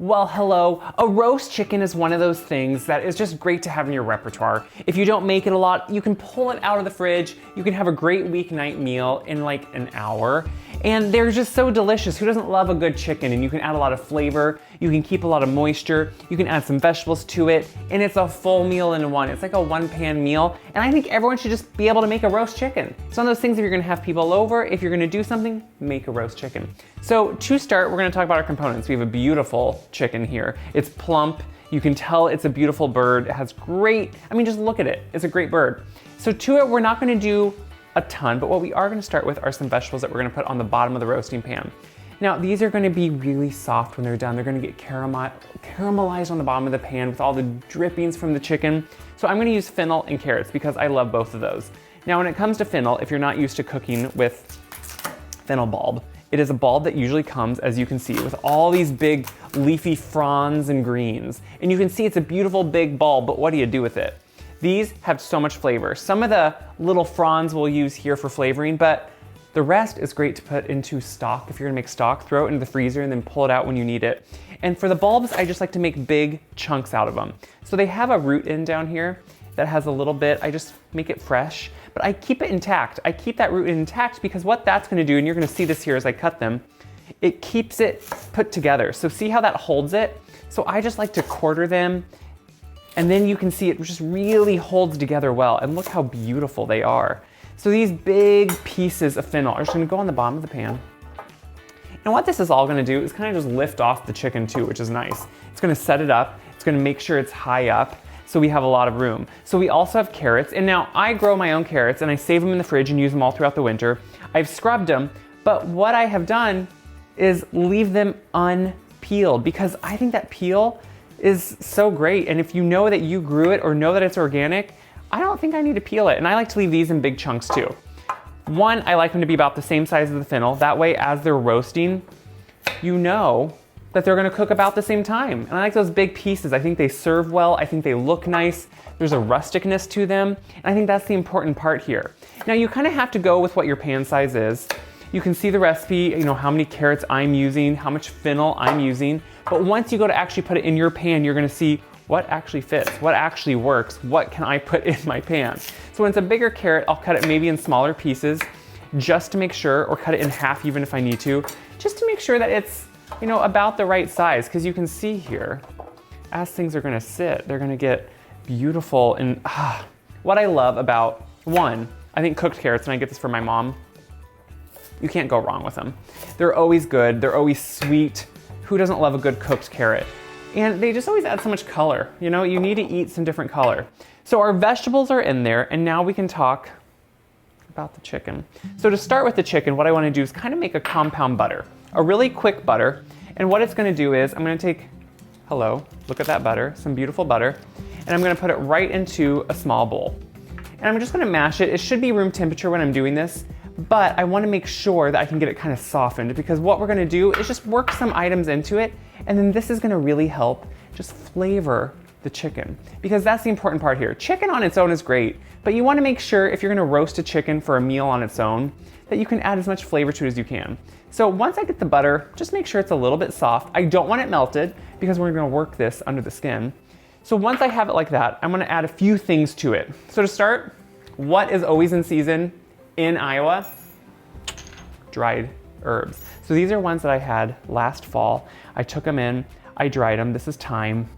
Well, hello. A roast chicken is one of those things that is just great to have in your repertoire. If you don't make it a lot, you can pull it out of the fridge. You can have a great weeknight meal in like an hour. And they're just so delicious. Who doesn't love a good chicken? And you can add a lot of flavor. You can keep a lot of moisture. You can add some vegetables to it. And it's a full meal in one. It's like a one-pan meal. And I think everyone should just be able to make a roast chicken. It's one of those things if you're gonna have people over, if you're gonna do something, make a roast chicken. So to start, we're gonna talk about our components. We have a beautiful chicken here. It's plump. You can tell it's a beautiful bird. It has great, just look at it. It's a great bird. So to it, we're not gonna do a ton, but what we are gonna start with are some vegetables that we're gonna put on the bottom of the roasting pan. Now, these are gonna be really soft when they're done. They're gonna get caramelized on the bottom of the pan with all the drippings from the chicken. So I'm gonna use fennel and carrots because I love both of those. Now, when it comes to fennel, if you're not used to cooking with fennel bulb, it is a bulb that usually comes, as you can see, with all these big leafy fronds and greens. And you can see it's a beautiful big bulb, but what do you do with it? These have so much flavor. Some of the little fronds we'll use here for flavoring, but the rest is great to put into stock. If you're gonna make stock, throw it into the freezer and then pull it out when you need it. And for the bulbs, I just like to make big chunks out of them. So they have a root end down here that has a little bit, I just make it fresh, but I keep it intact. I keep that root intact because what that's gonna do, and you're gonna see this here as I cut them, it keeps it put together. So see how that holds it? So I just like to quarter them, and then you can see it just really holds together well, and look how beautiful they are. So these big pieces of fennel are just gonna go on the bottom of the pan. And what this is all gonna do is kind of just lift off the chicken too, which is nice. It's gonna set it up, it's gonna make sure it's high up, so we have a lot of room. So we also have carrots, and now I grow my own carrots and I save them in the fridge and use them all throughout the winter. I've scrubbed them, but what I have done is leave them unpeeled because I think that peel is so great. And if you know that you grew it or know that it's organic, I don't think I need to peel it. And I like to leave these in big chunks too. One, I like them to be about the same size as the fennel. That way, as they're roasting, you know that they're gonna cook about the same time. And I like those big pieces. I think they serve well. I think they look nice. There's a rusticness to them. And I think that's the important part here. Now you kind of have to go with what your pan size is. You can see the recipe, how many carrots I'm using, how much fennel I'm using. But once you go to actually put it in your pan, you're gonna see what actually fits, what actually works, what can I put in my pan. So when it's a bigger carrot, I'll cut it maybe in smaller pieces just to make sure, or cut it in half even if I need to, just to make sure that it's about the right size. Because you can see here, as things are gonna sit, they're gonna get beautiful. And what I love about, one, I think cooked carrots, and I get this from my mom, you can't go wrong with them. They're always good, they're always sweet. Who doesn't love a good cooked carrot? And they just always add so much color. You need to eat some different color. So our vegetables are in there, and now we can talk about the chicken. So to start with the chicken, what I wanna do is kind of make a compound butter, a really quick butter. And what it's gonna do is, I'm gonna take, look at that butter, some beautiful butter, and I'm gonna put it right into a small bowl. And I'm just gonna mash it. It should be room temperature when I'm doing this, but I wanna make sure that I can get it kind of softened, because what we're gonna do is just work some items into it, and then this is gonna really help just flavor the chicken, because that's the important part here. Chicken on its own is great, but you wanna make sure if you're gonna roast a chicken for a meal on its own, that you can add as much flavor to it as you can. So once I get the butter, just make sure it's a little bit soft. I don't want it melted because we're gonna work this under the skin. So once I have it like that, I'm gonna add a few things to it. So to start, what is always in season in Iowa? Dried herbs. So these are ones that I had last fall. I took them in, I dried them. This is thyme.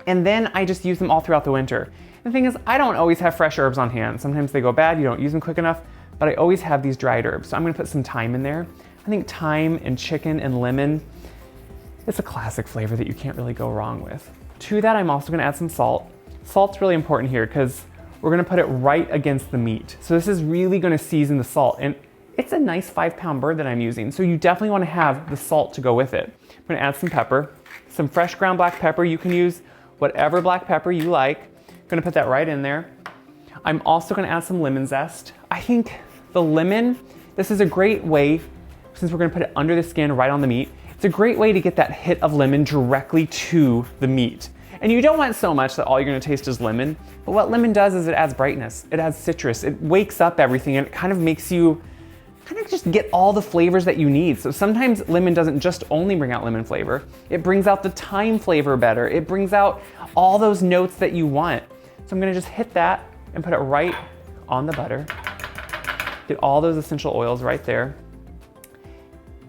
And then I just use them all throughout the winter. The thing is, I don't always have fresh herbs on hand. Sometimes they go bad, you don't use them quick enough, but I always have these dried herbs. So I'm gonna put some thyme in there. I think thyme and chicken and lemon, it's a classic flavor that you can't really go wrong with. To that, I'm also gonna add some salt. Salt's really important here because we're gonna put it right against the meat. So this is really gonna season the salt. And it's a nice 5-pound bird that I'm using, so you definitely wanna have the salt to go with it. I'm gonna add some pepper, some fresh ground black pepper. You can use whatever black pepper you like. I'm gonna put that right in there. I'm also gonna add some lemon zest. I think the lemon, this is a great way, since we're gonna put it under the skin, right on the meat, it's a great way to get that hit of lemon directly to the meat. And you don't want so much that all you're gonna taste is lemon, but what lemon does is it adds brightness, it adds citrus, it wakes up everything, and it kind of makes you kind of just get all the flavors that you need. So sometimes lemon doesn't just only bring out lemon flavor, it brings out the thyme flavor better. It brings out all those notes that you want. So I'm gonna just hit that and put it right on the butter. Get all those essential oils right there.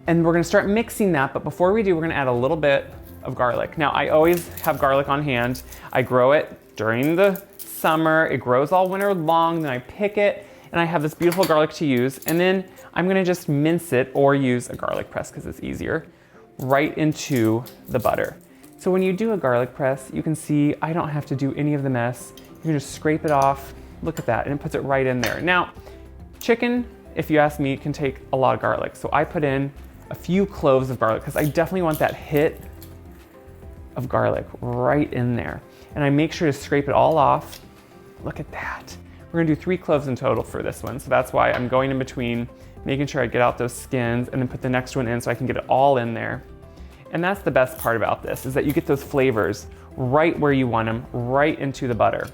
And we're gonna start mixing that, but before we do, we're gonna add a little bit of garlic. Now, I always have garlic on hand. I grow it during the summer, it grows all winter long, then I pick it, and I have this beautiful garlic to use, and then I'm gonna just mince it or use a garlic press because it's easier, right into the butter. So when you do a garlic press, you can see I don't have to do any of the mess. You can just scrape it off, look at that, and it puts it right in there. Now, chicken, if you ask me, can take a lot of garlic. So I put in a few cloves of garlic because I definitely want that hit of garlic right in there. And I make sure to scrape it all off. Look at that. We're gonna do 3 cloves in total for this one. So that's why I'm going in between, making sure I get out those skins and then put the next one in so I can get it all in there. And that's the best part about this, is that you get those flavors right where you want them, right into the butter.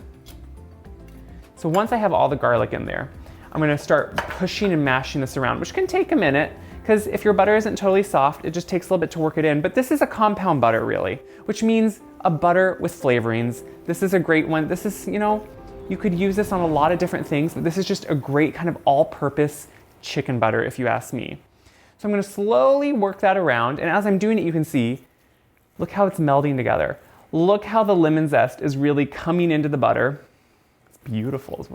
So once I have all the garlic in there, I'm gonna start pushing and mashing this around, which can take a minute, because if your butter isn't totally soft, it just takes a little bit to work it in. But this is a compound butter really, which means a butter with flavorings. This is a great one. This is, you could use this on a lot of different things, but this is just a great kind of all-purpose chicken butter, if you ask me. So I'm gonna slowly work that around, and as I'm doing it, you can see, look how it's melding together. Look how the lemon zest is really coming into the butter. It's beautiful,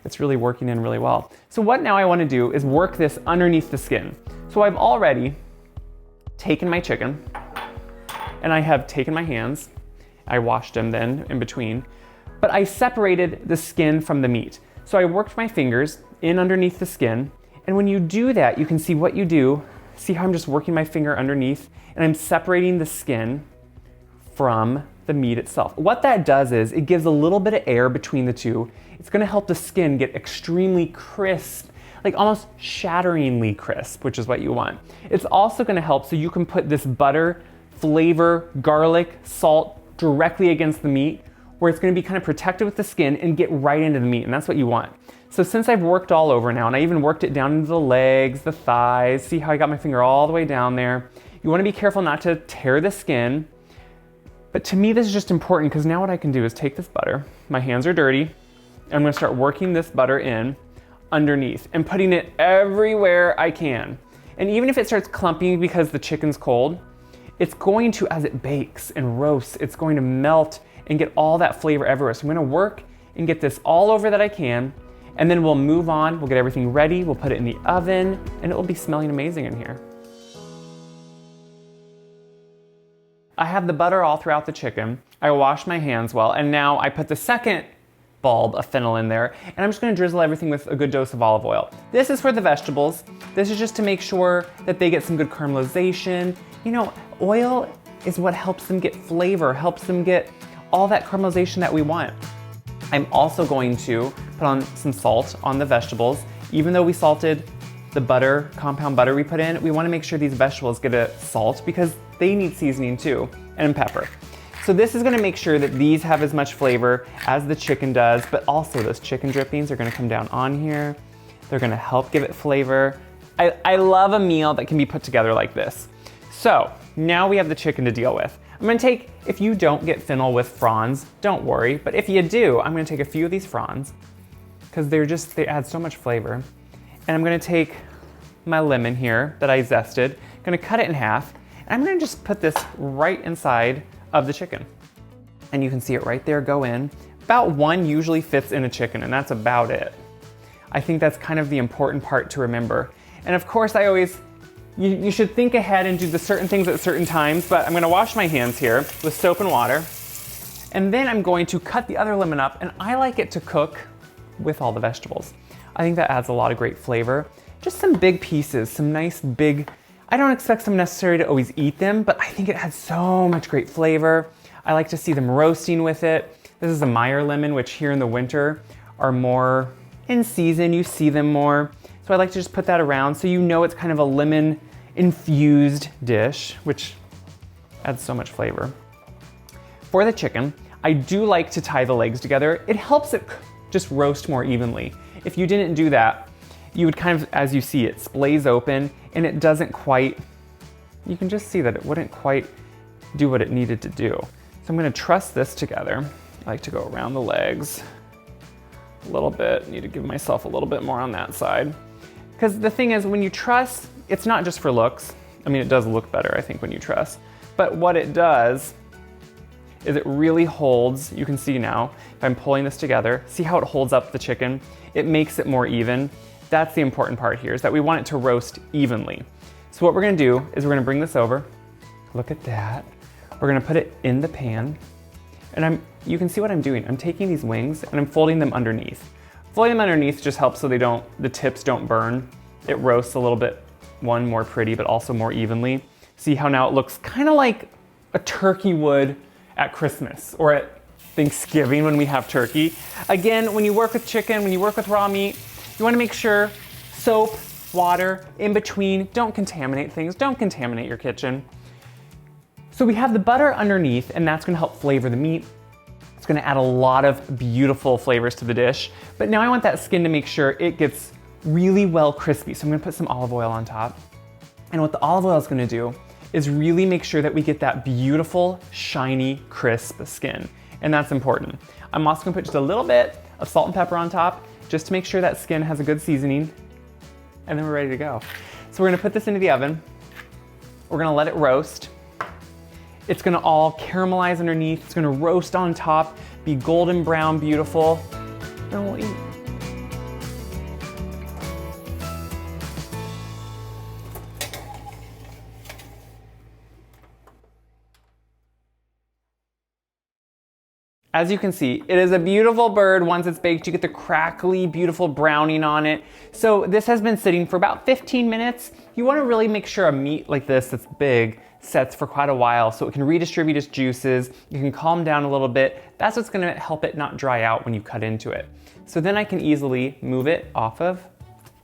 it's really working in really well. So what now I wanna do is work this underneath the skin. So I've already taken my chicken, and I have taken my hands, I washed them then in between, but I separated the skin from the meat. So I worked my fingers in underneath the skin, and when you do that, you can see what you do. See how I'm just working my finger underneath, and I'm separating the skin from the meat itself. What that does is it gives a little bit of air between the two. It's gonna help the skin get extremely crisp, like almost shatteringly crisp, which is what you want. It's also gonna help so you can put this butter, flavor, garlic, salt directly against the meat, where it's gonna be kind of protected with the skin and get right into the meat, and that's what you want. So since I've worked all over now, and I even worked it down into the legs, the thighs, see how I got my finger all the way down there, you wanna be careful not to tear the skin. But to me, this is just important because now what I can do is take this butter, my hands are dirty, and I'm gonna start working this butter in underneath and putting it everywhere I can. And even if it starts clumping because the chicken's cold, it's going to, as it bakes and roasts, it's going to melt and get all that flavor everywhere. So I'm gonna work and get this all over that I can, and then we'll move on, we'll get everything ready, we'll put it in the oven, and it will be smelling amazing in here. I have the butter all throughout the chicken. I wash my hands well, and now I put the second bulb of fennel in there, and I'm just gonna drizzle everything with a good dose of olive oil. This is for the vegetables. This is just to make sure that they get some good caramelization. Oil is what helps them get flavor, helps them get all that caramelization that we want. I'm also going to put on some salt on the vegetables. Even though we salted the butter, compound butter we put in, we wanna make sure these vegetables get a salt because they need seasoning too, and pepper. So this is gonna make sure that these have as much flavor as the chicken does, but also those chicken drippings are gonna come down on here. They're gonna help give it flavor. I love a meal that can be put together like this. So now we have the chicken to deal with. I'm gonna take, if you don't get fennel with fronds, don't worry, but if you do, I'm gonna take a few of these fronds because they add so much flavor. And I'm gonna take my lemon here that I zested, gonna cut it in half, and I'm gonna just put this right inside of the chicken. And you can see it right there go in. About 1 usually fits in a chicken, and that's about it. I think that's kind of the important part to remember. And of course, you should think ahead and do the certain things at certain times, but I'm gonna wash my hands here with soap and water. And then I'm going to cut the other lemon up, and I like it to cook with all the vegetables. I think that adds a lot of great flavor. Just some big pieces, some nice big, I don't expect them necessarily to always eat them, but I think it adds so much great flavor. I like to see them roasting with it. This is a Meyer lemon, which here in the winter are more in season, you see them more. So I like to just put that around so you know it's kind of a lemon infused dish, which adds so much flavor. For the chicken, I do like to tie the legs together. It helps it just roast more evenly. If you didn't do that, you would kind of, as you see, it splays open and it doesn't quite, you can just see that it wouldn't quite do what it needed to do. So I'm gonna truss this together. I like to go around the legs a little bit. Need to give myself a little bit more on that side. Because the thing is, when you truss, it's not just for looks. I mean, it does look better, I think, when you truss. But what it does is it really holds, you can see now, if I'm pulling this together, see how it holds up the chicken? It makes it more even. That's the important part here, is that we want it to roast evenly. So what we're gonna do is we're gonna bring this over. Look at that. We're gonna put it in the pan. And you can see what I'm doing. I'm taking these wings and I'm folding them underneath. Folding them underneath just helps so the tips don't burn. It roasts a little bit, one, more pretty, but also more evenly. See how now it looks kind of like a turkey would at Christmas or at Thanksgiving when we have turkey. Again, when you work with chicken, when you work with raw meat, you wanna make sure soap, water, in between, don't contaminate things, don't contaminate your kitchen. So we have the butter underneath and that's gonna help flavor the meat. It's gonna add a lot of beautiful flavors to the dish. But now I want that skin to make sure it gets really well crispy. So I'm gonna put some olive oil on top. And what the olive oil is gonna do is really make sure that we get that beautiful, shiny, crisp skin. And that's important. I'm also gonna put just a little bit of salt and pepper on top just to make sure that skin has a good seasoning. And then we're ready to go. So we're gonna put this into the oven. We're gonna let it roast. It's gonna all caramelize underneath. It's gonna roast on top, be golden brown, beautiful. Then we'll eat. As you can see, it is a beautiful bird. Once it's baked, you get the crackly, beautiful browning on it. So this has been sitting for about 15 minutes. You wanna really make sure a meat like this that's big sets for quite a while so it can redistribute its juices, you can calm down a little bit. That's what's gonna help it not dry out when you cut into it. So then I can easily move it off of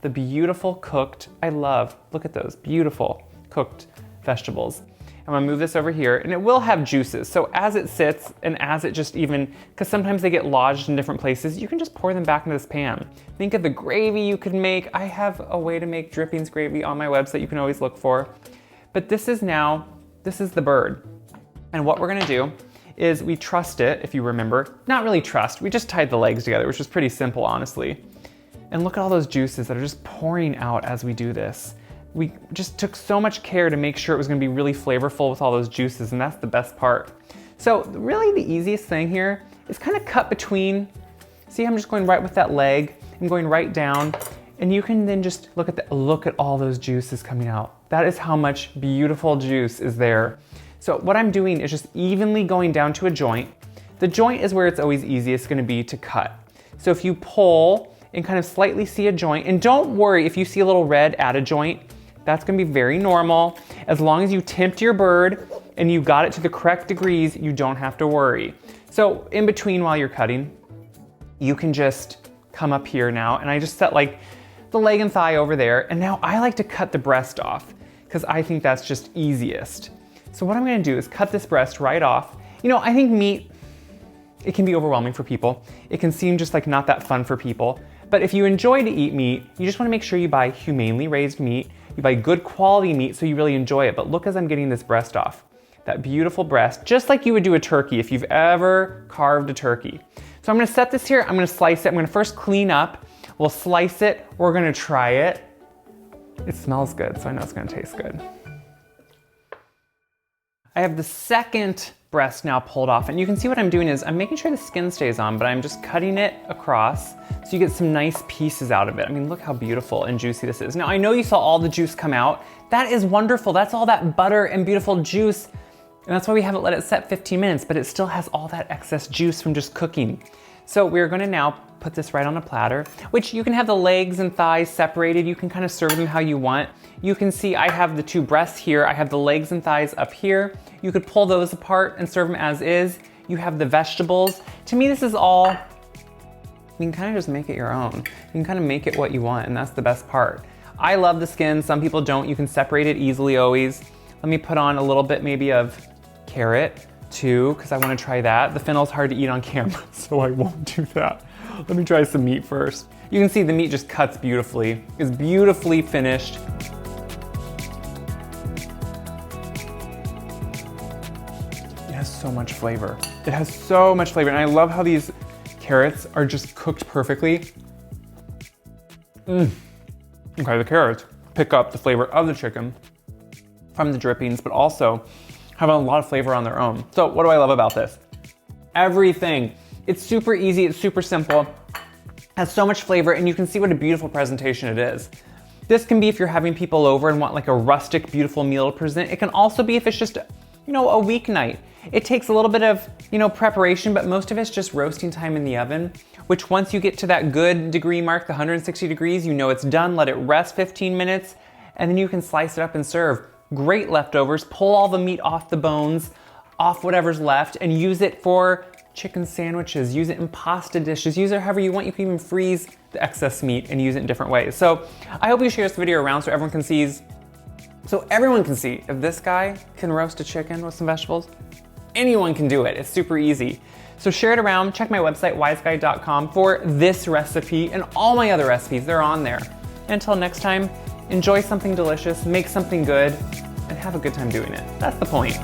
the beautiful cooked, look at those beautiful cooked vegetables. I'm gonna move this over here and it will have juices. So as it sits and as it just even, because sometimes they get lodged in different places, you can just pour them back into this pan. Think of the gravy you could make. I have a way to make drippings gravy on my website you can always look for. But this is the bird. And what we're gonna do is we trussed it, if you remember. Not really trussed, we just tied the legs together, which is pretty simple, honestly. And look at all those juices that are just pouring out as we do this. We just took so much care to make sure it was gonna be really flavorful with all those juices, and that's the best part. So really the easiest thing here is kind of cut between. See, I'm just going right with that leg. I'm going right down, and you can then just look at all those juices coming out. That is how much beautiful juice is there. So what I'm doing is just evenly going down to a joint. The joint is where it's always easiest gonna be to cut. So if you pull and kind of slightly see a joint, and don't worry if you see a little red at a joint, that's gonna be very normal. As long as you tipped your bird and you got it to the correct degrees, you don't have to worry. So in between while you're cutting, you can just come up here now, and I just set like the leg and thigh over there, and now I like to cut the breast off because I think that's just easiest. So what I'm gonna do is cut this breast right off. You know, I think meat, it can be overwhelming for people. It can seem just like not that fun for people. But if you enjoy to eat meat, you just wanna make sure you buy humanely raised meat. You buy good quality meat so you really enjoy it. But look as I'm getting this breast off. That beautiful breast, just like you would do a turkey if you've ever carved a turkey. So I'm gonna set this here, I'm gonna slice it. I'm gonna first clean up. We'll slice it, we're gonna try it. It smells good, so I know it's gonna taste good. I have the second breast now pulled off, and you can see what I'm doing is I'm making sure the skin stays on, but I'm just cutting it across so you get some nice pieces out of it. I mean, look how beautiful and juicy this is. Now, I know you saw all the juice come out. That is wonderful. That's all that butter and beautiful juice, and that's why we haven't let it set 15 minutes, but it still has all that excess juice from just cooking. So we're gonna now put this right on a platter, which you can have the legs and thighs separated. You can kind of serve them how you want. You can see I have the two breasts here. I have the legs and thighs up here. You could pull those apart and serve them as is. You have the vegetables. To me, this is all, you can kind of just make it your own. You can kind of make it what you want, and that's the best part. I love the skin, some people don't. You can separate it easily always. Let me put on a little bit maybe of carrot too, because I want to try that. The fennel's hard to eat on camera, so I won't do that. Let me try some meat first. You can see the meat just cuts beautifully. It's beautifully finished. It has so much flavor. It has so much flavor, and I love how these carrots are just cooked perfectly. Okay, the carrots pick up the flavor of the chicken from the drippings, but also have a lot of flavor on their own. So what do I love about this? Everything. It's super easy, it's super simple, has so much flavor, and you can see what a beautiful presentation it is. This can be if you're having people over and want like a rustic, beautiful meal to present. It can also be if it's just, you know, a weeknight. It takes a little bit of, you know, preparation, but most of it's just roasting time in the oven, which once you get to that good degree mark, the 160 degrees, you know it's done. Let it rest 15 minutes, and then you can slice it up and serve. Great leftovers. Pull all the meat off the bones, off whatever's left, and use it for chicken sandwiches, use it in pasta dishes, use it however you want. You can even freeze the excess meat and use it in different ways. So I hope you share this video around so everyone can see if this guy can roast a chicken with some vegetables. Anyone can do it. It's super easy. So share it around. Check my website, wiseguy.com, for this recipe and all my other recipes. They're on there. And until next time, enjoy something delicious, make something good, and have a good time doing it. That's the point.